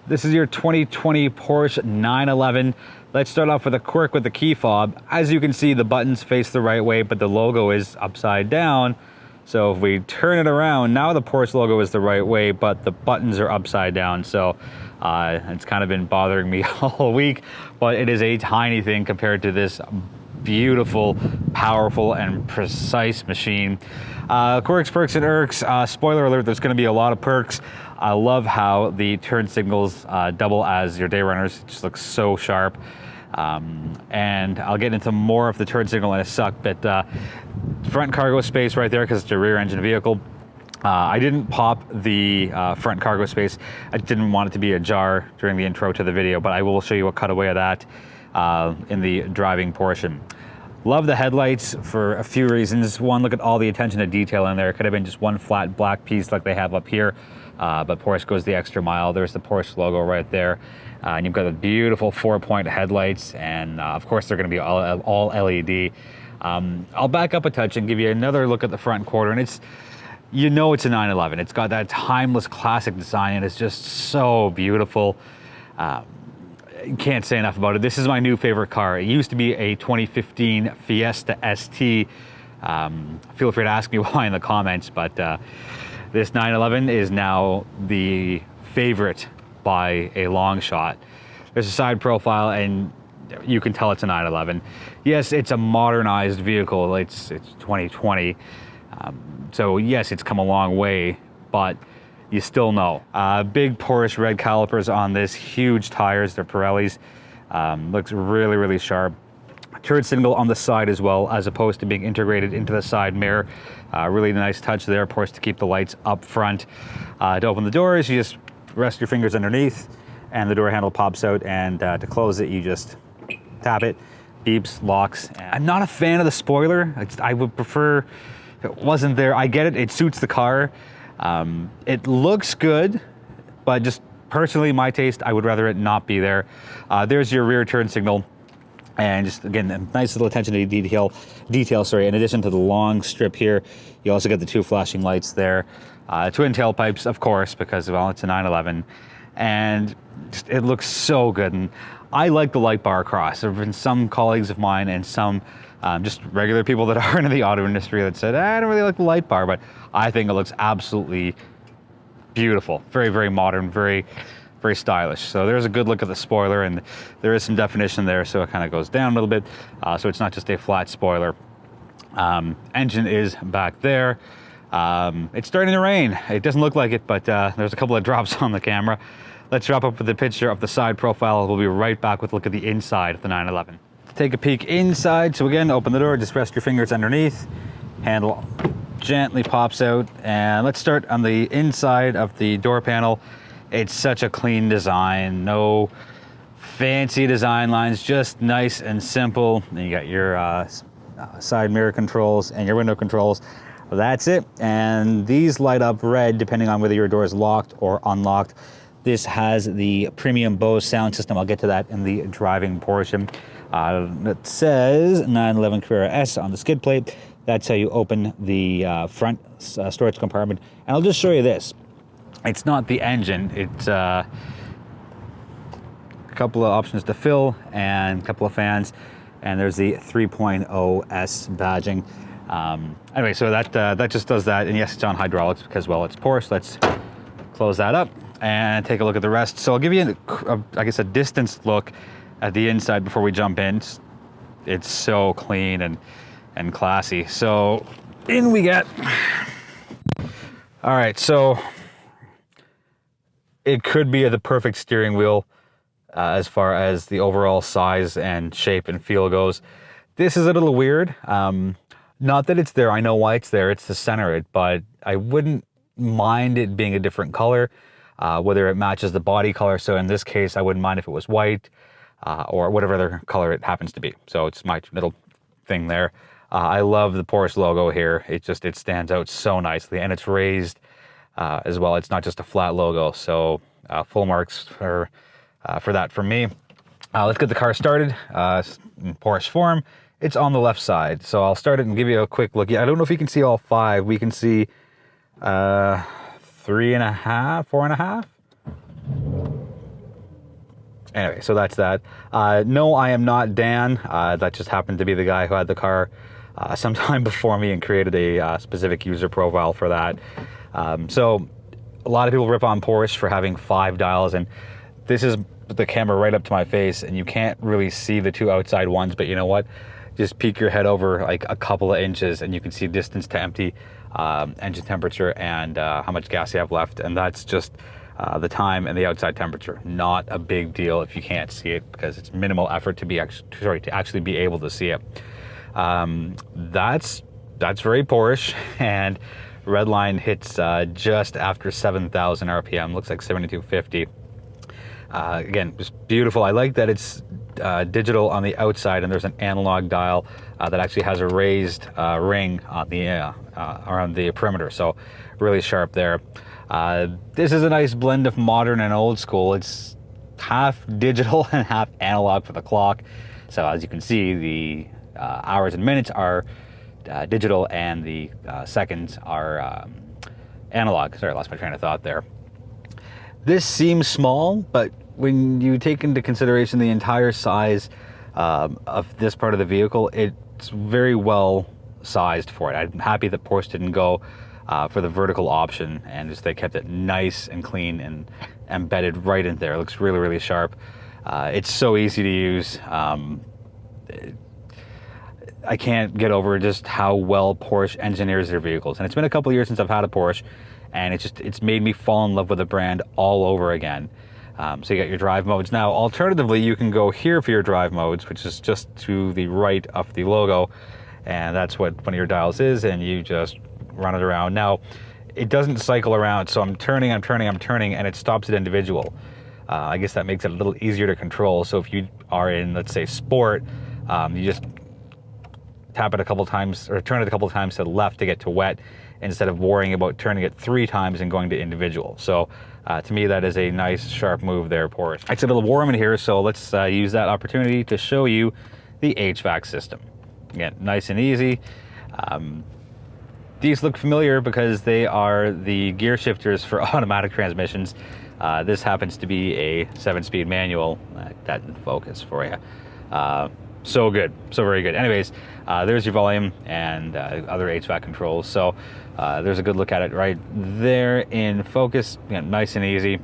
This is your 2020 Porsche 911. Let's start off with a quirk with the key fob. As you can see, the buttons face the right way, but the logo is upside down. So if we turn it around, now the Porsche logo is the right way, but the buttons are upside down. So it's kind of been bothering me all week, but it is a tiny thing compared to this beautiful, powerful, and precise machine. Quirks, perks, and irks. Spoiler alert, there's going to be a lot of perks. I love how the turn signals double as your day runners. It just looks so sharp. And I'll get into more of the turn signal in a sec, but front cargo space right there because it's a rear engine vehicle. I didn't pop the front cargo space. I didn't want it to be ajar during the intro to the video, but I will show you a cutaway of that in the driving portion. Love the headlights for a few reasons. One, look at all the attention to detail in there. It could have been just one flat black piece like they have up here, but Porsche goes the extra mile. There's the Porsche logo right there. And you've got the beautiful 4-point headlights, and of course they're going to be all LED. I'll back up a touch and give you another look at the front quarter, and it's, you know, it's a 911. It's got that timeless classic design, and it's just so beautiful. Can't say enough about it. This is my new favorite car. It used to be a 2015 Fiesta ST. Feel free to ask me why in the comments, but this 911 is now the favorite by a long shot. There's a side profile and you can tell it's a 911. Yes, it's a modernized vehicle. It's 2020. So yes, it's come a long way, but you still know. Big Porsche red calipers on this, huge tires, they're Pirellis. Looks really, really sharp. Turn signal on the side as well, as opposed to being integrated into the side mirror. Really nice touch there, of course, to keep the lights up front. To open the doors, you just rest your fingers underneath and the door handle pops out, and to close it, you just tap it, beeps, locks. I'm not a fan of the spoiler. I would prefer if it wasn't there. I get it, it suits the car. It looks good, but just personally, my taste, I would rather it not be there. There's your rear turn signal, and just again, a nice little attention to detail. In addition to the long strip here, you also get the 2 flashing lights there. Twin tailpipes, of course, because, well, it's a 911, and just, it looks so good. And I like the light bar across. There have been some colleagues of mine and some just regular people that aren't in the auto industry that said, I don't really like the light bar, but I think it looks absolutely beautiful. Very, very modern, very, very stylish. So there's a good look at the spoiler, and there is some definition there, so it kind of goes down a little bit. So it's not just a flat spoiler. Engine is back there. It's starting to rain. It doesn't look like it, but there's a couple of drops on the camera. Let's wrap up with a picture of the side profile. We'll be right back with a look at the inside of the 911. Take a peek inside. So again, open the door, just rest your fingers underneath. Handle gently pops out, and let's start on the inside of the door panel. It's such a clean design, no fancy design lines, just nice and simple. And you got your side mirror controls and your window controls. That's it, and these light up red depending on whether your door is locked or unlocked. This has the premium Bose sound system. I'll get to that in the driving portion. It says 911 Carrera S on the skid plate. That's how you open the front storage compartment. And I'll just show you this. It's not the engine. It's a couple of options to fill and a couple of fans. And there's the 3.0 S badging. Anyway, so that just does that. And yes, it's on hydraulics because, well, it's Porsche. Let's close that up and take a look at the rest. So I'll give you, I guess, a distance look at the inside before we jump in. It's so clean and classy. So in we get. All right, so it could be the perfect steering wheel as far as the overall size and shape and feel goes. This is a little weird. Not that it's there, I know why it's there, it's to center it, but I wouldn't mind it being a different color, whether it matches the body color. So in this case, I wouldn't mind if it was white or whatever other color it happens to be. So it's my little thing there. I love the Porsche logo here. It stands out so nicely, and it's raised as well. It's not just a flat logo. So full marks for that from me. Let's get the car started in Porsche form. It's on the left side. So I'll start it and give you a quick look. Yeah, I don't know if you can see all 5. We can see 3.5, 4.5. Anyway, so that's that. No, I am not Dan. That just happened to be the guy who had the car sometime before me and created a specific user profile for that. So a lot of people rip on Porsche for having 5 dials, and this is the camera right up to my face, and you can't really see the 2 outside ones, but you know what? Just peek your head over like a couple of inches and you can see distance to empty, engine temperature, and how much gas you have left, and that's just the time and the outside temperature. Not a big deal if you can't see it, because it's minimal effort to actually be able to see it. That's very Porsche, and red line hits just after 7,000 RPM. Looks like 7,250. Again, just beautiful. I like that it's digital on the outside, and there's an analog dial that actually has a raised ring on the around the perimeter. So really sharp there. This is a nice blend of modern and old school. It's half digital and half analog for the clock. So as you can see, the hours and minutes are digital, and the seconds are analog. Sorry, I lost my train of thought there. This seems small, but when you take into consideration the entire size of this part of the vehicle, it's very well sized for it. I'm happy that Porsche didn't go for the vertical option, and just they kept it nice and clean and embedded right in there. It looks really, really sharp. It's so easy to use. I can't get over just how well Porsche engineers their vehicles. And it's been a couple of years since I've had a Porsche, and it's made me fall in love with the brand all over again. So you got your drive modes. Now, alternatively, you can go here for your drive modes, which is just to the right of the logo, and that's what one of your dials is, and you just run it around. Now, it doesn't cycle around, so I'm turning, and it stops at individual. I guess that makes it a little easier to control. So if you are in, let's say, sport, you just tap it a couple times, or turn it a couple times to the left to get to wet, instead of worrying about turning it 3 times and going to individual. So to me, that is a nice sharp move there, Porsche. It's a little warm in here, so let's use that opportunity to show you the HVAC system. Again, nice and easy. These look familiar because they are the gear shifters for automatic transmissions. This happens to be a 7-speed manual. That in focus for you. So good, so very good. Anyways, there's your volume and other HVAC controls. So there's a good look at it right there in focus. Again, nice and easy.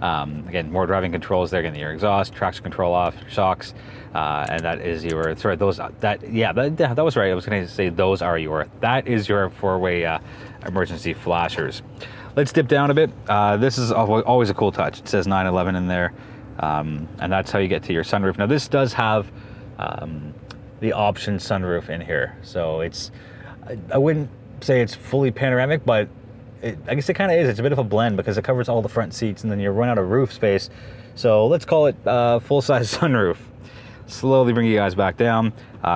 Again, more driving controls there. Again, your exhaust, traction control off, shocks, and that is your. Sorry, those. That was right. I was going to say those are your. That is your 4-way emergency flashers. Let's dip down a bit. This is always a cool touch. It says 911 in there, and that's how you get to your sunroof. Now, this does have the option sunroof in here, so it's. I wouldn't say it's fully panoramic, but I guess it kind of is. It's a bit of a blend because it covers all the front seats, and then you run out of roof space. So let's call it full-size sunroof. Slowly bring you guys back down.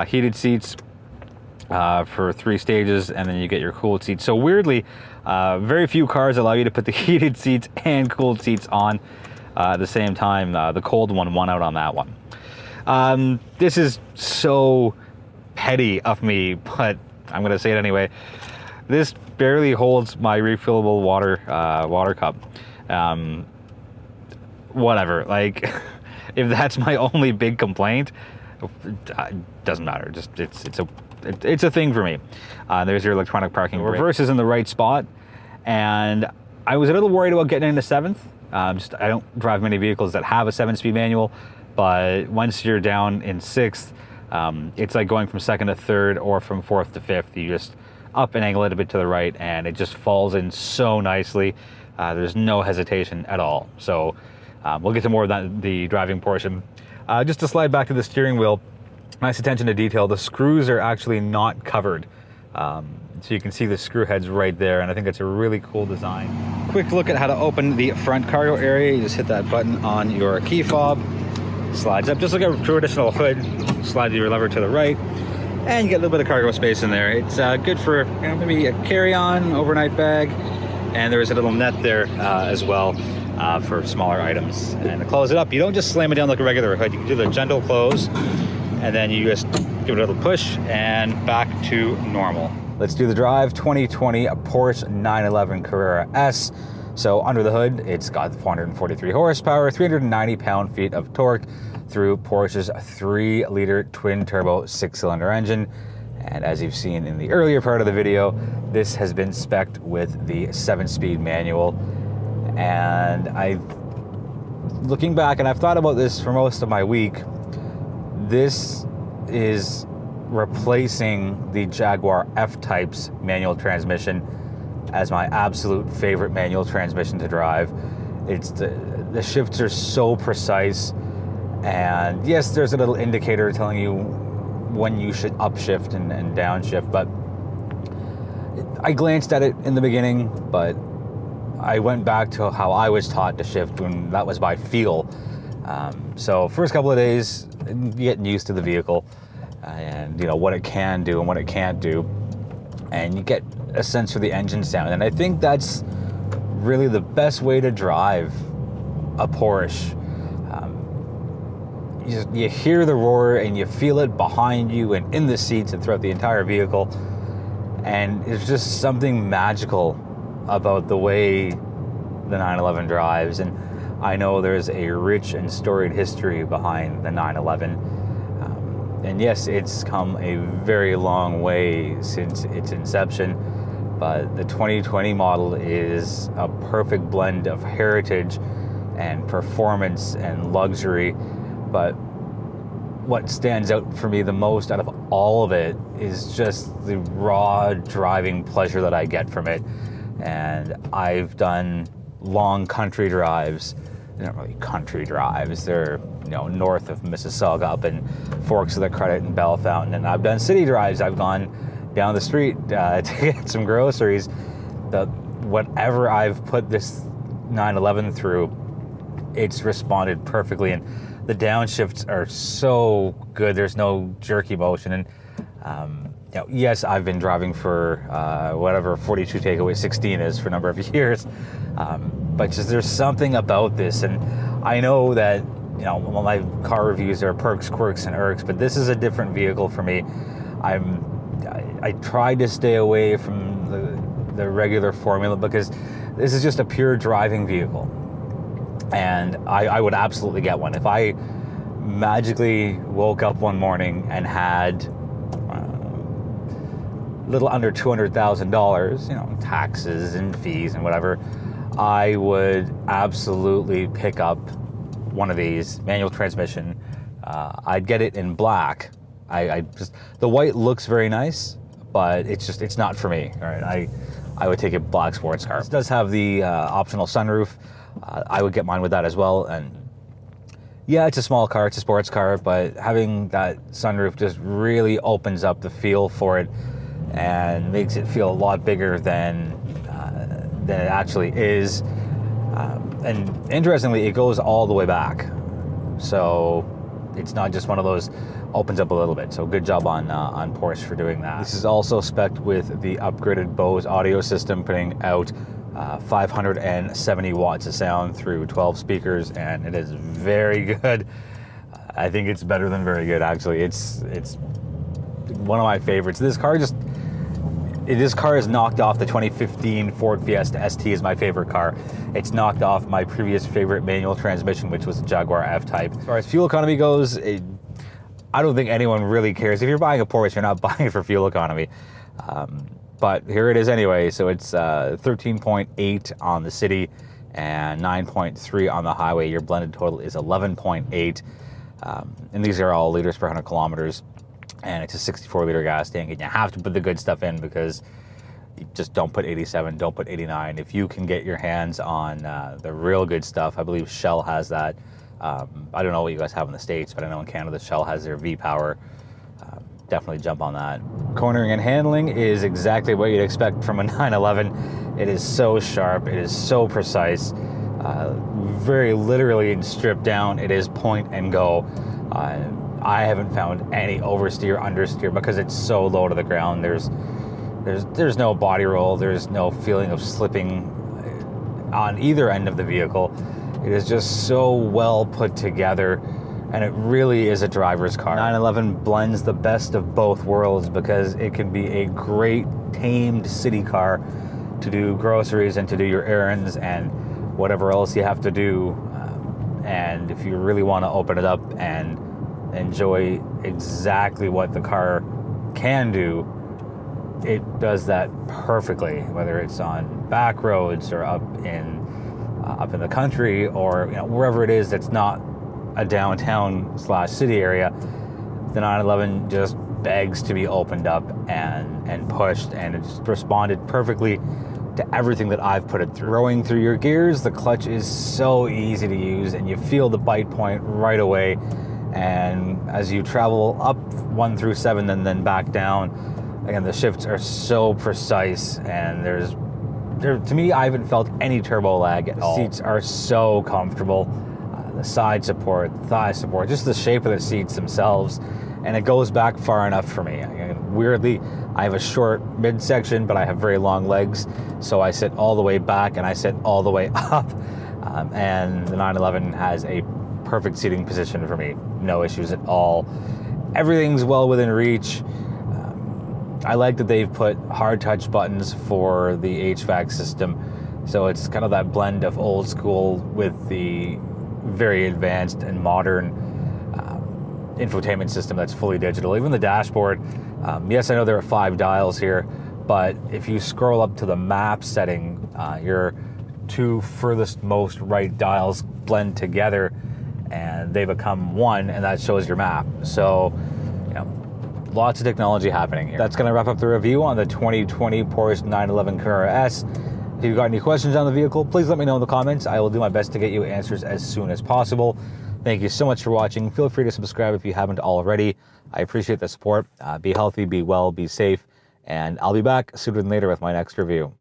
Heated seats for 3 stages, and then you get your cooled seats. So weirdly, very few cars allow you to put the heated seats and cooled seats on at the same time. The cold one won out on that one. This is so petty of me, but I'm going to say it anyway. This barely holds my refillable water cup. Whatever, like, if that's my only big complaint, it doesn't matter. Just it's a thing for me. There's your electronic parking. Reverse is in the right spot, and I was a little worried about getting into 7th. I don't drive many vehicles that have a 7-speed manual, but once you're down in 6th, it's like going from 2nd to 3rd or from 4th to 5th. You just up and angle it a bit to the right, and it just falls in so nicely. There's no hesitation at all. So we'll get to more of that, the driving portion. Just to slide back to the steering wheel, nice attention to detail. The screws are actually not covered. So you can see the screw heads right there, and I think it's a really cool design. Quick look at how to open the front cargo area. You just hit that button on your key fob, slides up, just like a traditional hood. Slide your lever to the right, and you get a little bit of cargo space in there. It's good for maybe a carry-on, overnight bag, and there is a little net there as well for smaller items. And to close it up, you don't just slam it down like a regular hood. You can do the gentle close, and then you just give it a little push, and back to normal. Let's do the drive. 2020 Porsche 911 Carrera S. So under the hood, it's got 443 horsepower, 390 pound-feet of torque through Porsche's 3-liter twin-turbo 6-cylinder engine. And as you've seen in the earlier part of the video, this has been spec'd with the 7-speed manual. And looking back, and I've thought about this for most of my week, this is replacing the Jaguar F-Type's manual transmission as my absolute favorite manual transmission to drive. It's the shifts are so precise, and yes, there's a little indicator telling you when you should upshift and downshift, but I glanced at it in the beginning, but I went back to how I was taught to shift when that was by feel. So first couple of days, getting used to the vehicle and what it can do and what it can't do, and you get a sense for the engine sound. And I think that's really the best way to drive a Porsche. You hear the roar and you feel it behind you and in the seats and throughout the entire vehicle, and it's just something magical about the way the 911 drives. And I know there's a rich and storied history behind the 911, and yes, it's come a very long way since its inception, but the 2020 model is a perfect blend of heritage and performance and luxury. But what stands out for me the most out of all of it is just the raw driving pleasure that I get from it. And I've done long country drives. They're not really country drives. They're north of Mississauga, up in Forks of the Credit and Bellefountain. And I've done city drives. I've gone down the street to get some groceries. Whatever I've put this 911 through, it's responded perfectly. And the downshifts are so good. There's no jerky motion. And yes, I've been driving for whatever 42 takeaway 16 is for a number of years, but just there's something about this. And I know that my car reviews are Perks, Quirks, and Irks, but this is a different vehicle for me. I tried to stay away from the regular formula because this is just a pure driving vehicle. And I would absolutely get one. If I magically woke up one morning and had a little under $200,000, taxes and fees and whatever, I would absolutely pick up one of these, manual transmission. I'd get it in black. The white looks very nice, but it's not for me. All right, I would take a black sports car. This does have the optional sunroof. I would get mine with that as well. And yeah, it's a small car, it's a sports car, but having that sunroof just really opens up the feel for it and makes it feel a lot bigger than it actually is. And interestingly, it goes all the way back. So it's not just one of those opens up a little bit. So good job on Porsche for doing that. This is also spec'd with the upgraded Bose audio system, putting out 570 watts of sound through 12 speakers, and it is very good. I think it's better than very good, actually. It's one of my favorites. This car has knocked off the 2015 Ford Fiesta ST as my favorite car. It's knocked off my previous favorite manual transmission, which was the Jaguar F-Type. As far as fuel economy goes, I don't think anyone really cares. If you're buying a Porsche, you're not buying it for fuel economy. But here it is anyway. So it's 13.8 on the city and 9.3 on the highway. Your blended total is 11.8. And these are all liters per 100 kilometers. And it's a 64-liter gas tank. And you have to put the good stuff in because you just don't put 87, don't put 89. If you can get your hands on the real good stuff, I believe Shell has that. I don't know what you guys have in the States, but I know in Canada Shell has their V-Power. Definitely jump on that. Cornering and handling is exactly what you'd expect from a 911. It is so sharp, it is so precise, very literally and stripped down. It is point and go. I haven't found any oversteer, understeer because it's so low to the ground. There's no body roll. There's no feeling of slipping on either end of the vehicle. It is just so well put together, and it really is a driver's car. 911 blends the best of both worlds because it can be a great tamed city car to do groceries and to do your errands and whatever else you have to do. And if you really want to open it up and enjoy exactly what the car can do, it does that perfectly, whether it's on back roads or up in the country, or wherever it is that's not a downtown / city area. The 911 just begs to be opened up and pushed, and it just responded perfectly to everything that I've put it through. Rowing through your gears, the clutch is so easy to use, and you feel the bite point right away. And as you travel up 1 through 7 and then back down, again, the shifts are so precise, and to me, I haven't felt any turbo lag at all. The seats are so comfortable. The side support, thigh support, just the shape of the seats themselves, and it goes back far enough for me. Weirdly, I have a short midsection, but I have very long legs, so I sit all the way back and I sit all the way up, and the 911 has a perfect seating position for me. No issues at all. Everything's well within reach. I like that they've put hard touch buttons for the HVAC system, so it's kind of that blend of old school with the very advanced and modern infotainment system that's fully digital. Even the dashboard, yes, I know there are 5 dials here, but if you scroll up to the map setting, your 2 furthest most right dials blend together and they become one, and that shows your map. So, lots of technology happening here. That's going to wrap up the review on the 2020 Porsche 911 Carrera S. If you've got any questions on the vehicle, please let me know in the comments. I will do my best to get you answers as soon as possible. Thank you so much for watching. Feel free to subscribe if you haven't already. I appreciate the support. Be healthy, be well, be safe, and I'll be back sooner than later with my next review.